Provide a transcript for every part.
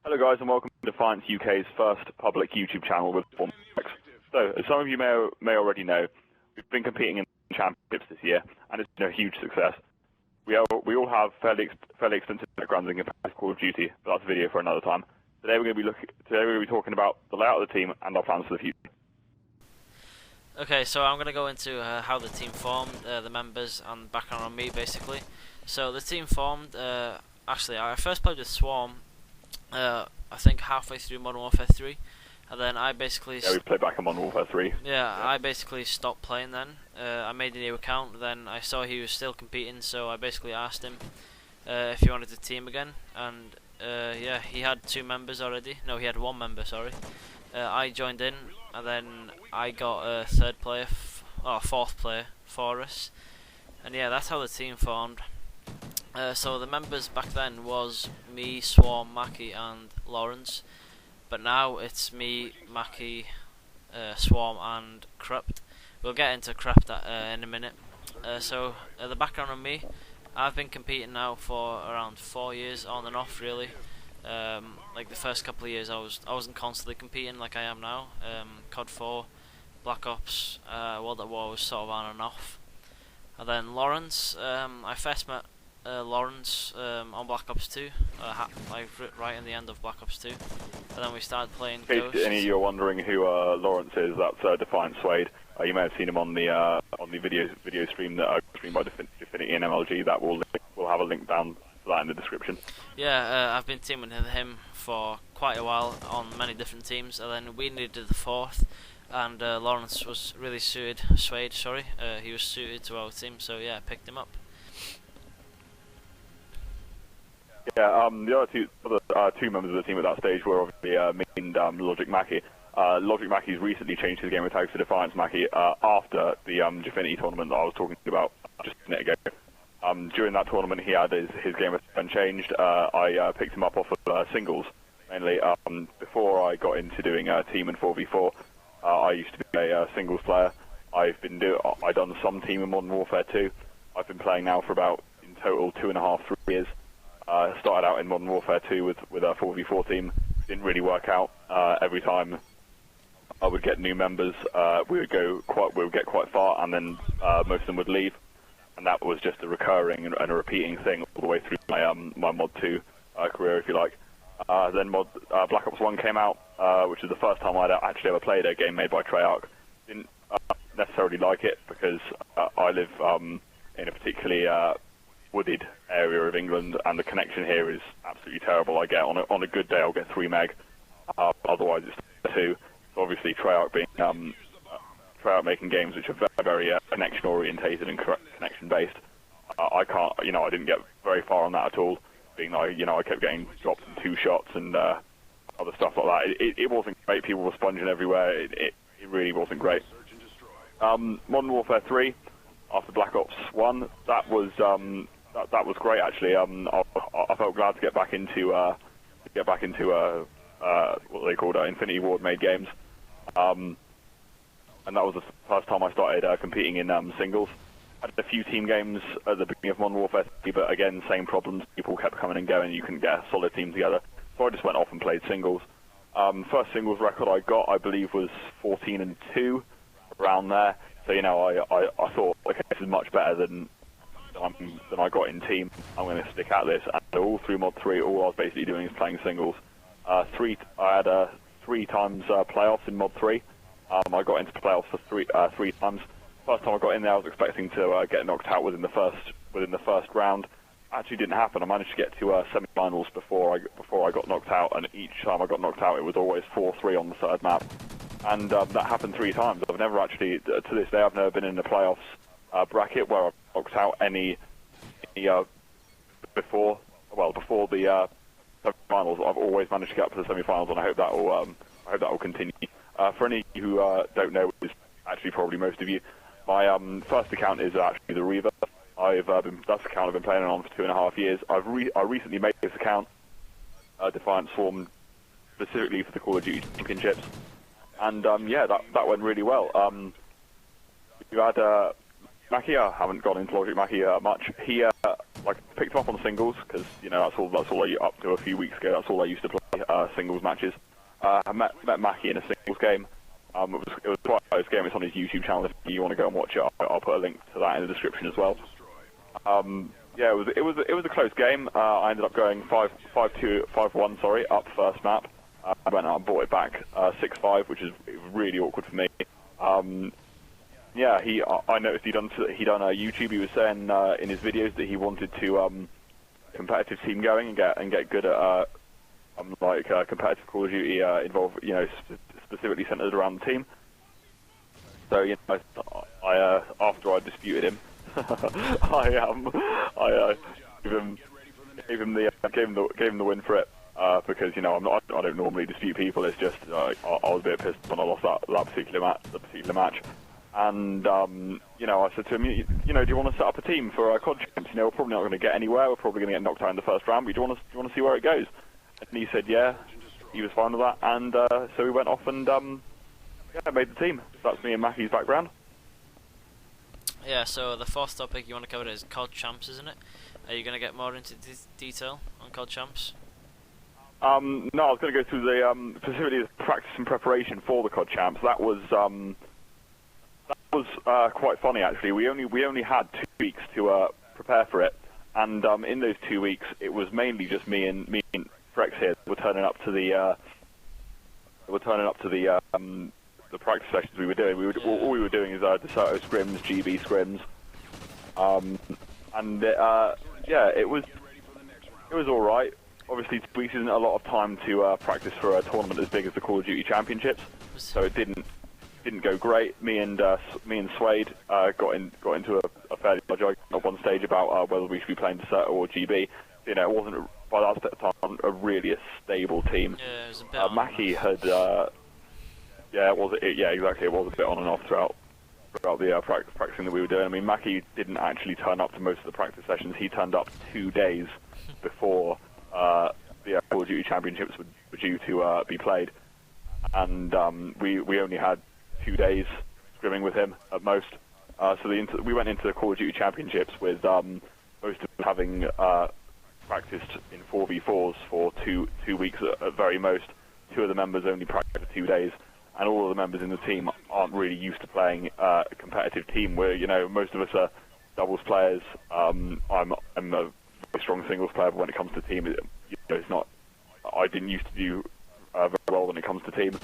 Hello guys and welcome to Defiance UK's first public YouTube channel with Form X. So, as some of you may already know, we've been competing in championships this year, and it's been a huge success. We all have fairly extensive backgrounds in competitive Call of Duty, but that's a video for another time. Today we're going to be talking about the layout of the team and our plans for the future. Okay, so I'm going to go into how the team formed, the members, and background on me, basically. So the team formed, actually, I first played with Swarm, I think halfway through Modern Warfare 3, and then I basically... Yeah, we played back in Modern Warfare 3. Yeah, I basically stopped playing then. I made a new account, then I saw he was still competing, so I basically asked him if he wanted to team again, and yeah, he had 2 members already. No, he had 1 member, sorry. I joined in, and then I got a 3rd player, or 4th player for us, and yeah, that's how the team formed. So the members back then was me, Swarm, Mackie, and Lawrence, but now it's me, Mackie, Swarm, and Crupt. We'll get into Crupt in a minute. So the background on me, I've been competing now for around 4 years, on and off, really. Like the first couple of years, I wasn't constantly competing like I am now. CoD 4, Black Ops, World at War was sort of on and off. And then Lawrence, I first met Lawrence on Black Ops 2, like right in the end of Black Ops 2, and then we started playing Ghost. In case any of you are wondering who Lawrence is, that's Defiant Suede. You may have seen him on the video stream that streamed by Definity and MLG. That we'll have a link down to that in the description. Yeah, I've been teaming with him for quite a while on many different teams, and then we needed the 4th, and Lawrence was really suited. Suede, sorry, he was suited to our team, so yeah, I picked him up. Yeah, the other two members of the team at that stage were obviously me and Logic Mackie. Logic Mackie's recently changed his gamer tags to Defiance Mackie after the Definity tournament that I was talking about just a minute ago. During that tournament, he had his gamer tag changed. I picked him up off of singles mainly. Before I got into doing team and 4v4, I used to be a singles player. I've done some team in Modern Warfare 2. I've been playing now for about in total 2.5, 3 years. Started out in Modern Warfare 2 with a 4v4 team. Didn't really work out. Every time I would get new members, we would get quite far, and then most of them would leave, and that was just a recurring and a repeating thing all the way through my Mod 2 career, if you like. Then Black Ops 1 came out, which is the first time I'd actually ever played a game made by Treyarch. Didn't necessarily like it because I live in a particularly wooded area of England, and the connection here is absolutely terrible. I get on a good day I'll get 3 meg, otherwise it's 2. So obviously Treyarch being Treyarch making games which are very connection orientated and connection based, I didn't get very far on that at all. Being I kept getting dropped in 2 shots and other stuff like that. It wasn't great. People were sponging everywhere. It really wasn't great. Modern Warfare 3 after Black Ops 1, that was great actually. I felt glad to get back into what they called Infinity Ward made games, and that was the first time I started competing in singles. I did a few team games at the beginning of Modern Warfare 3, but again, same problems. People kept coming and going. You couldn't get a solid team together, so I just went off and played singles. First singles record I got, I believe, was 14-2, around there. So I thought, okay, this is much better than I got in team. I'm going to stick at this. And all through Mod 3, all I was basically doing is playing singles. I had 3 times playoffs in Mod 3. I got into playoffs for 3 times. First time I got in there, I was expecting to get knocked out within the first round. Actually, didn't happen. I managed to get to semi-finals before I got knocked out, and each time I got knocked out, it was always 4-3 on the 3rd map. And that happened 3 times. I've never actually, to this day, I've never been in the playoffs bracket where I've knocked out any before the semi-finals. I've always managed to get up to the semi-finals, and I hope that will continue. For any who don't know, which is actually probably most of you, my first account is actually the Reaver. That's the account I've been playing on for 2.5 years. I recently made this account, Defiant Swarm, specifically for the Call of Duty Championships, and yeah, that went really well. You had Mackie. I haven't gone into Logic Mackie much. He picked him up on singles because that's all up to a few weeks ago. That's all I used to play. singles matches. I met Mackie in a singles game. It was quite a close game. It's on his YouTube channel. If you want to go and watch it, I'll put a link to that in the description as well. Yeah, it was a close game. I ended up going 5-1, sorry, up first map. I went out and brought it back 6-5, which is really awkward for me. Yeah, I noticed he done a YouTube. He was saying in his videos that he wanted to competitive team going and get good at competitive Call of Duty involved, specifically centered around the team. So I after I disputed him, I gave him the win for it because I don't normally dispute people. It's just I was a bit pissed when I lost that particular match. And I said to him, do you want to set up a team for CoD champs? We're probably not going to get anywhere. We're probably going to get knocked out in the first round. But do you want to see where it goes? And he said, yeah. He was fine with that. And so we went off and made the team. So that's me and Mackie's background. Yeah. So the fourth topic you want to cover is CoD champs, isn't it? Are you going to get more into detail on CoD champs? No, I was going to go through the specifically the practice and preparation for the CoD champs. That was quite funny actually. We only had 2 weeks to prepare for it, and in those 2 weeks, it was mainly just me and Frex here that were turning up to the practice sessions we were doing. All we were doing is DeSoto scrims, GB scrims, and it was all right. Obviously, 2 weeks isn't a lot of time to practice for a tournament as big as the Call of Duty Championships, so it didn't go great. Me and Suede got into a fairly large argument at one stage about whether we should be playing DeSoto or GB. It wasn't by that time a stable team. Yeah, it was a bit Mackie had exactly. It was a bit on and off throughout the practicing that we were doing. I mean, Mackie didn't actually turn up to most of the practice sessions. He turned up 2 days before the Call of Duty Championships were due to be played, and we only had 2 days scrimming with him at most. So we went into the Call of Duty Championships with most of them having practiced in 4v4s for two weeks at very most. 2 of the members only practiced for 2 days, and all of the members in the team aren't really used to playing a competitive team where most of us are doubles players. I'm a very strong singles player, but when it comes to team, it's not. I didn't used to do very well when it comes to team.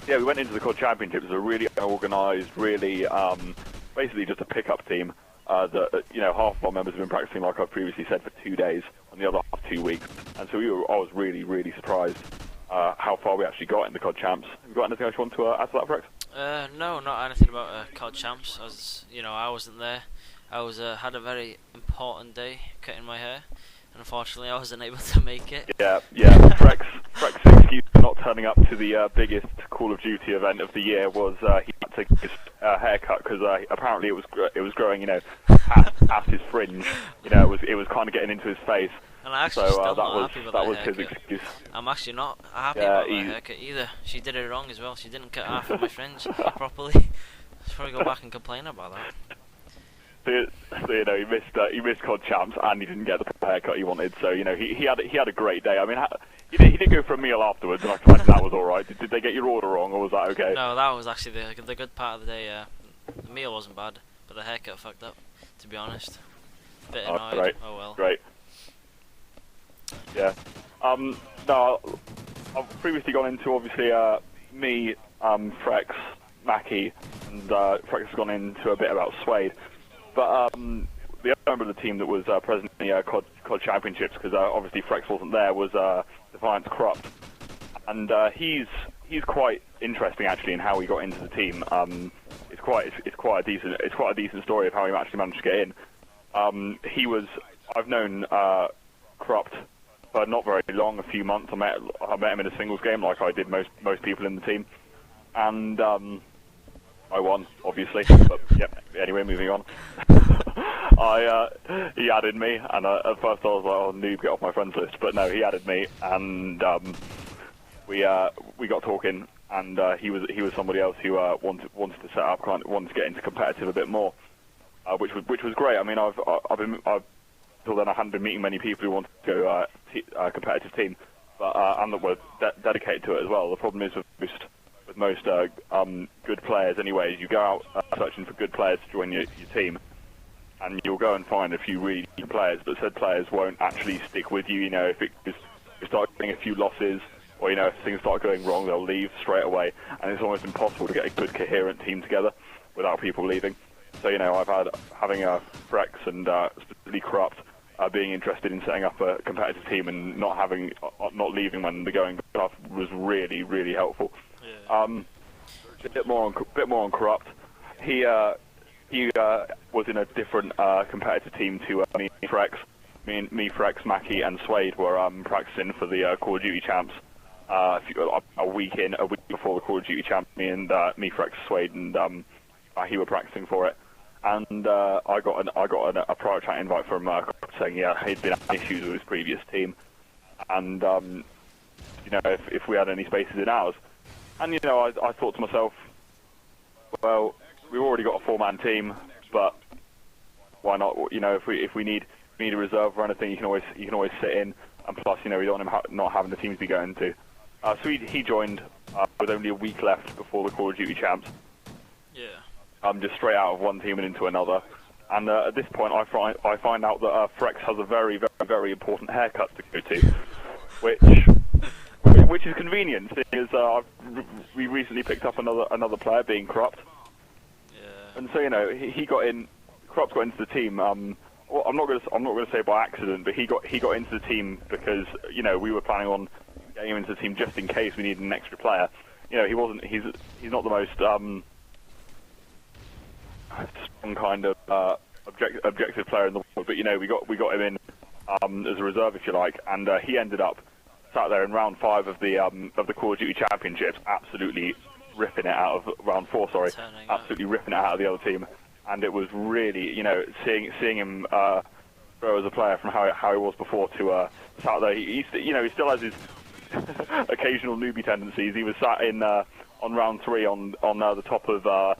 Yeah, we went into the CoD Championships as a really organised, really basically just a pick-up team. That half of our members have been practicing, like I've previously said, for 2 days, and the other half 2 weeks. And so I was really, really surprised how far we actually got in the CoD Champs. Have you got anything else you want to add to that, Frex? No, not anything about CoD champs. As I wasn't there. I had a very important day cutting my hair. Unfortunately, I wasn't able to make it. Yeah. Frex's excuse for not turning up to the biggest Call of Duty event of the year was he had to get his haircut because apparently it was growing, past his fringe. It was kind of getting into his face. And I actually still not happy about that was haircut. His excuse. I'm actually not happy about my haircut either. She did it wrong as well. She didn't cut half of my fringe properly. I'll probably go back and complain about that. So he missed CoD champs and he didn't get the haircut he wanted. So he had a great day. I mean, he did go for a meal afterwards, and I can imagine that was all right. Did they get your order wrong, or was that okay? No, that was actually the good part of the day. The meal wasn't bad, but the haircut fucked up. To be honest, bit annoyed. Great. Oh well. Great. Yeah. No, I've previously gone into obviously me, Frex, Mackie, and Frex has gone into a bit about Suede. But the other member of the team that was present in the CoD Championships, because obviously Frex wasn't there, was Defiance Corrupt, and he's quite interesting actually in how he got into the team. It's quite a decent story of how he actually managed to get in. I've known Corrupt for not very long, a few months. I met him in a singles game, like I did most people in the team, and I won, obviously. But yep. Anyway, moving on. He added me, and at first I was like, "Oh, noob, get off my friends list." But no, he added me, and we got talking, and he was somebody else who wanted to set up, wanted to get into competitive a bit more, which was great. I mean, till then I hadn't been meeting many people who wanted to go competitive team. but and that we're dedicated to it as well. The problem is with most good players, anyways, you go out searching for good players to join your team, and you'll go and find a few really good players, but said players won't actually stick with you. You know, if you start getting a few losses, or, you know, if things start going wrong, they'll leave straight away, and it's almost impossible to get a good, coherent team together without people leaving. So, you know, having Frex and specifically Corrupt being interested in setting up a competitive team and not leaving when the going off was really, really helpful. Yeah. A bit more on Corrupt. He was in a different competitive team to me and Frex. Me, Frex, Mackie, and Suede were practicing for the Call of Duty champs. A week before the Call of Duty champ, me, Frex, Suede, and he were practicing for it. And I got a private chat invite from saying he'd been having issues with his previous team, and you know, if we had any spaces in ours. And, you know, I thought to myself, well, we've already got a 4-man team, but why not? You know, if we need a reserve or anything, you can always sit in. And plus, you know, we don't want him not having the teams to be going to. So he joined with only a week left before the Call of Duty champs. Yeah. Just straight out of one team and into another. And at this point, I find out that Frex has a very, very, very important haircut to go to, which is convenient, seeing as we recently picked up another player, being Corrupt. Yeah. And so, you know, he got in. Corrupt got into the team. Well, I'm not going to say by accident, but he got into the team because, you know, we were planning on getting him into the team just in case we needed an extra player. You know, he's not the most strong kind of objective player in the world, but, you know, we got him in as a reserve, if you like, and he ended up sat there in round 5 of the Call of Duty Championships, absolutely ripping it out of round 4. Sorry, absolutely ripping it out of the other team. And it was really, you know, seeing him grow as a player from how he was before to sat there. He still has his occasional newbie tendencies. He was sat in on round 3 on the top of the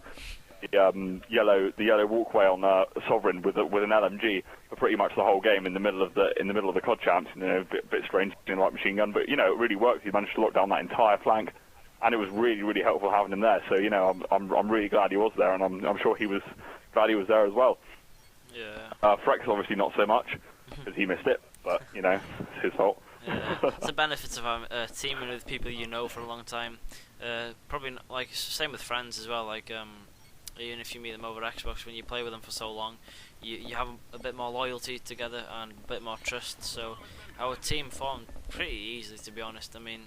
yellow walkway on Sovereign with an LMG for pretty much the whole game in the middle of the CoD champs. You know, a bit strange in light machine gun, but, you know, it really worked. He managed to lock down that entire flank, and it was really, really helpful having him there. So, you know, I'm really glad he was there, and I'm sure he was glad he was there as well. Yeah. Frex obviously not so much because he missed it, but, you know, it's his fault. Yeah. It's the benefits of teaming with people you know for a long time. Probably like same with friends as well. Like even if you meet them over Xbox, when you play with them for so long, you have a bit more loyalty together and a bit more trust. So our team formed pretty easily, to be honest. I mean,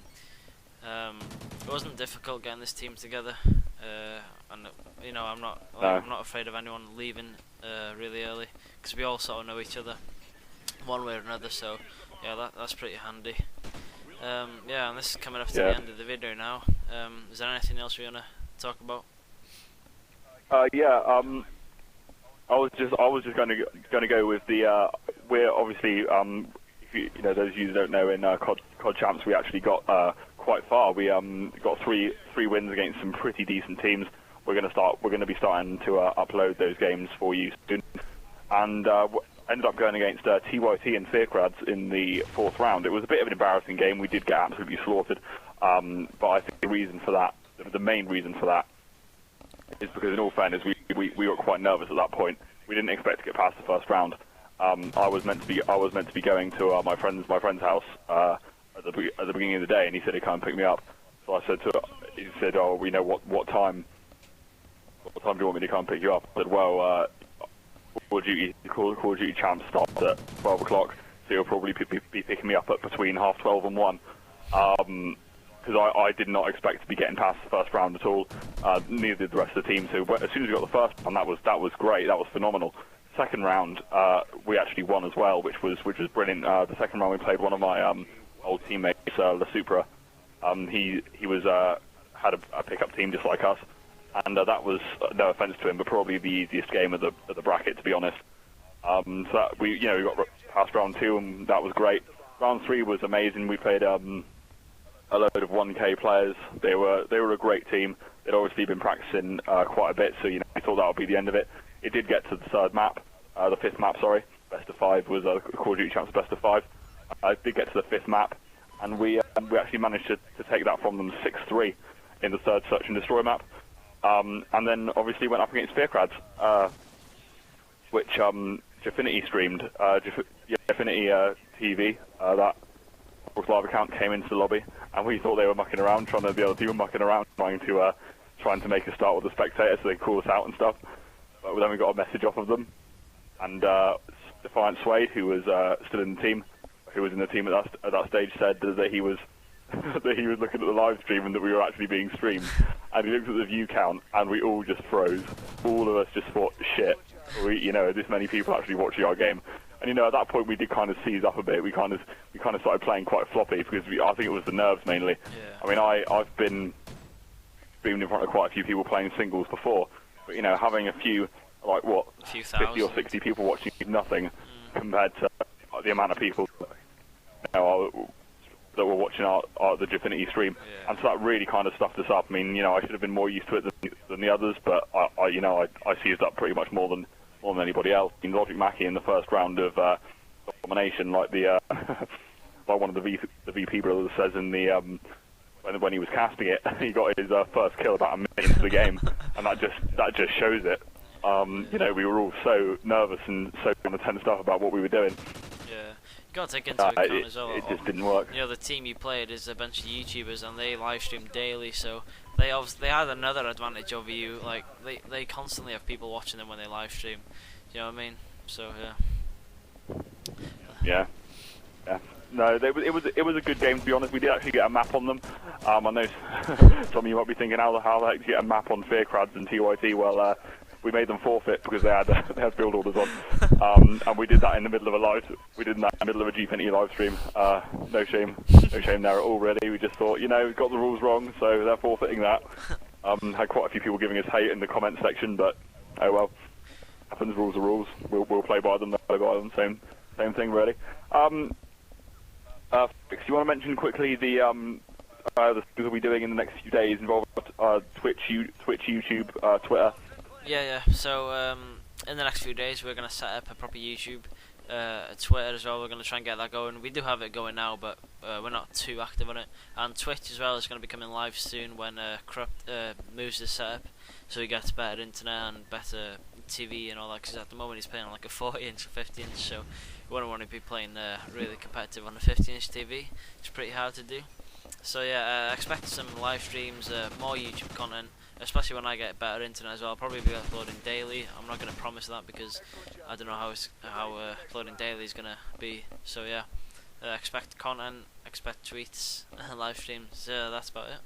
it wasn't difficult getting this team together, and, you know, I'm not afraid of anyone leaving really early, because we all sort of know each other one way or another. So yeah, that's pretty handy. Yeah, and this is coming up to the end of the video now. Is there anything else we want to talk about? I was just going to go with the we're obviously if you know, those of you who don't know, in CoD champs we actually got quite far. We got three wins against some pretty decent teams. We're going to be starting to upload those games for you soon, and ended up going against TYT and Fearcrads in the 4th round. It was a bit of an embarrassing game. We did get absolutely slaughtered, but I think the main reason for that is because, in all fairness, we were quite nervous at that point. We didn't expect to get past the 1st round. I was meant to be going to my friend's house at the beginning of the day, and he said he'd come and pick me up. So I said he said, "Oh, we know what time do you want me to come and pick you up?" I said, "Well, Call of Duty champs starts at 12 o'clock, so you'll probably be picking me up at between 12:30 and 1." Because I did not expect to be getting past the 1st round at all. Neither did the rest of the team. So as soon as we got the 1st round, that was great. That was phenomenal. 2nd round, we actually won as well, which was brilliant. The 2nd round, we played one of my old teammates, La Supra. He was had a pickup team just like us, and that was, no offence to him, but probably the easiest game of the bracket, to be honest. So that we got past round 2, and that was great. Round 3 was amazing. We played a load of 1K players. They were a great team. They'd obviously been practicing quite a bit, so we thought that would be the end of it. It did get to the 3rd map, the 5th map, sorry. Best of 5 was Call of Duty Champs best of 5. I did get to the 5th map, and we actually managed to take that from them 6-3 in the third search and destroy map. And then obviously went up against Fearcrads, which Jaffinity streamed. Jaffinity TV, that live account came into the lobby, and we thought they were mucking around, the other team were mucking around, trying to make a start with the spectators, so they call us out and stuff. But then we got a message off of them, and Defiant Suede, who was still in the team, who was in the team at that stage, said that he was that he was looking at the live stream and that we were actually being streamed. And he looked at the view count, and we all just froze. All of us just thought, shit, this many people actually watching our game. And at that point we did kind of seize up a bit. We kind of started playing quite floppy because I think it was the nerves mainly. Yeah. I mean, I've been in front of quite a few people playing singles before, but having a few, like what, 50 or 60 people watching nothing compared to the amount of people that were watching the Jaffinity stream, and so that really kind of stuffed us up. I mean, I should have been more used to it than the others, but I seized up pretty much more than anybody else. In Logic Mackie in the first round of domination, like like one of the VP brothers says in the when he was casting it, he got his first kill about a minute into the game, and that just shows it. We were all so nervous and so kind of tensed up about what we were doing. Yeah. You got to take into account as well. It just didn't work. The team you played is a bunch of YouTubers, and they live stream daily, so they had another advantage over you. Like they constantly have people watching them when they live stream. You know what I mean? So yeah. Yeah. No, it was a good game, to be honest. We did actually get a map on them. I know some of you might be thinking, how the heck do you get a map on Fearcrads and TYT? Well, we made them forfeit because they had field orders on, and we did that in the middle of a Gfinity live stream. No shame there at all, really. We just thought, we got the rules wrong, so they're forfeiting that. Had quite a few people giving us hate in the comment section, but oh well, happens. Rules are rules. We'll play by them. They'll play by them. Same thing, really. Fix, you want to mention quickly the things we'll be doing in the next few days involving Twitch, YouTube, Twitter? Yeah. So in the next few days, we're going to set up a proper YouTube, Twitter as well. We're going to try and get that going. We do have it going now, but we're not too active on it. And Twitch as well is going to be coming live soon when Corrupt moves this setup, so he gets better internet and better TV and all that. Because at the moment he's playing on like a 40-inch or 50-inch, so we wouldn't want to be playing really competitive on a 50-inch TV. It's pretty hard to do. So yeah, expect some live streams, more YouTube content, especially when I get better internet as well. I'll probably be uploading daily. I'm not going to promise that because I don't know how uploading daily is going to be. So yeah, expect content, expect tweets, live streams. That's about it.